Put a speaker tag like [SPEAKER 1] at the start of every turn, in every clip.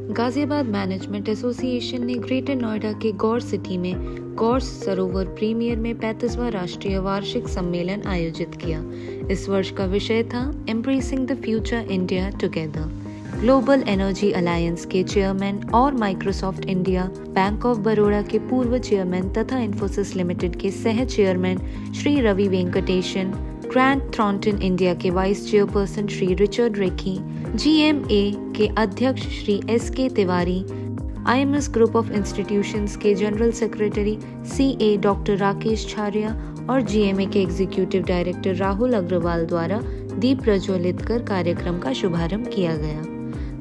[SPEAKER 1] Ghaziabad management association ने greater Noida के गौर city में गौर सरोवर प्रीमियर में 35वां राष्ट्रीय वार्षिक सम्मेलन आयोजित किया। इस वर्ष का विषय था embracing the future India together. Global energy alliance के चेयरमैन और Microsoft India, bank of Baroda के पूर्व चेयरमैन तथा इन्फोसिस लिमिटेड के सह chairman Shri Ravi Venkatesan, Grant Thornton India के vice chairperson Shri Richard Rekhi, GMA के अध्यक्ष Shri SK Tiwari, IMS group of institutions के general secretary CA doctor Rakesh Chharia और GMA के एग्जीक्यूटिव डायरेक्टर राहुल अग्रवाल द्वारा दीप प्रज्वलित कर कार्यक्रम का शुभारंभ किया गया।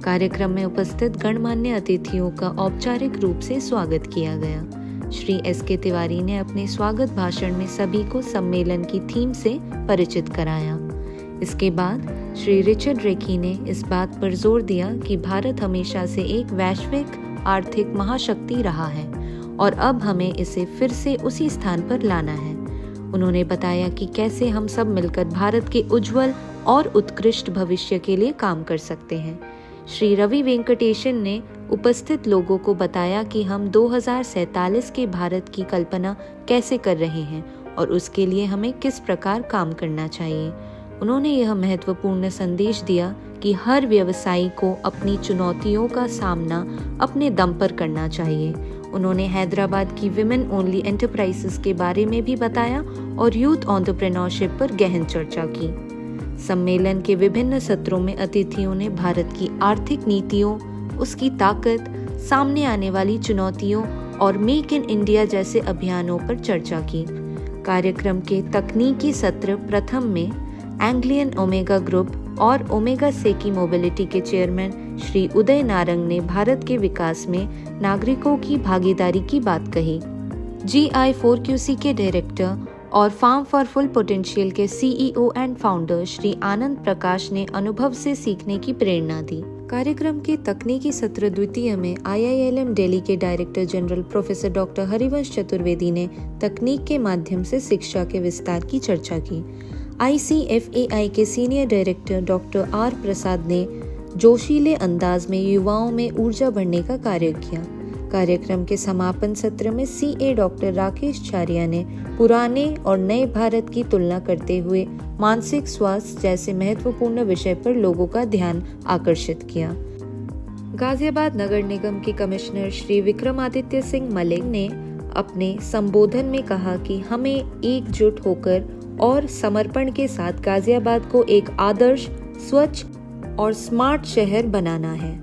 [SPEAKER 1] कार्यक्रम में उपस्थित गणमान्य अतिथियों का औपचारिक रूप से स्वागत किया गया। श्री SK तिवारी ने अपने स्वागत भाषण में सभी को सम्मेलन की थीम से परिचित कराया। इसके बाद श्री रिचर्ड रेखी ने इस बात पर जोर दिया कि भारत हमेशा से एक वैश्विक आर्थिक महाशक्ति रहा है और अब हमें इसे फिर से उसी स्थान पर लाना है। उन्होंने बताया कि कैसे हम सब मिलकर भारत के उज्जवल और उत्कृष्ट भविष्य के लिए काम कर सकते हैं। श्री रवि वेंकटेशन ने उपस्थित लोगों को बताया कि हम 2047 के भारत की कल्पना कैसे कर रहे हैं और उसके लिए हमें किस प्रकार काम करना चाहिए। उन्होंने यह महत्वपूर्ण संदेश दिया कि हर व्यवसायी को अपनी चुनौतियों का सामना अपने दम पर करना चाहिए। उन्होंने हैदराबाद की विमेन ओनली एंटरप्राइजेस के बारे में भी बताया और यूथ एंटरप्रेन्योरशिप पर गहन चर्चा की। सम्मेलन के विभिन्न सत्रों में अतिथियों ने भारत की आर्थिक नीतियों, उसकी ताकत, सामने आने वाली चुनौतियों और मेक इन इंडिया जैसे अभियानों पर चर्चा की। कार्यक्रम के तकनीकी सत्र प्रथम में एंग्लियन ओमेगा ग्रुप और ओमेगा सेकी मोबिलिटी के चेयरमैन श्री उदय नारंग ने भारत के विकास में नागरिकों की भागीदारी की बात कही। GI4QC के डायरेक्टर और फार्म फॉर फुल पोटेंशियल के CEO and founder Shri Anand Prakash ने अनुभव से सीखने की प्रेरणा दी। कार्यक्रम के तकनीकी सत्र द्वितीय में IILM दिल्ली के director general professor doctor Harivansh Chaturvedi ने तकनीक के माध्यम से शिक्षा के विस्तार की चर्चा की। ICFAI के सीनियर डायरेक्टर डॉक्टर R प्रसाद ने जोशीले अंदाज में युवाओं में ऊर्जा भरने का कार्य किया। कार्यक्रम के समापन सत्र में CA डॉक्टर राकेश छारिया ने पुराने और नए भारत की तुलना करते हुए मानसिक स्वास्थ्य जैसे महत्वपूर्ण विषय पर लोगों का ध्यान आकर्षित किया। गाजियाबाद नगर निगम के कमिश्नर श्री विक्रमादित्य सिंह मलिक ने अपने संबोधन में कहा कि हमें एकजुट होकर और समर्पण के साथ गाजियाबाद को एक आदर्श, स्वच्छ और स्मार्ट शहर बनाना है।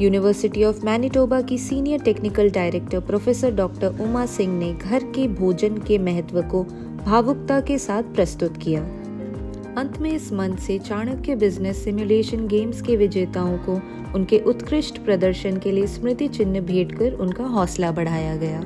[SPEAKER 1] यूनिवर्सिटी ऑफ मैनिटोबा की senior technical director professor doctor Uma Singh ने घर के भोजन के महत्व को भावुकता के साथ प्रस्तुत किया। अंत में इस मंच से चाणक्य बिजनेस सिमुलेशन गेम्स के विजेताओं को उनके उत्कृष्ट प्रदर्शन के लिए स्मृति चिन्ह भेंट कर उनका हौसला बढ़ाया गया।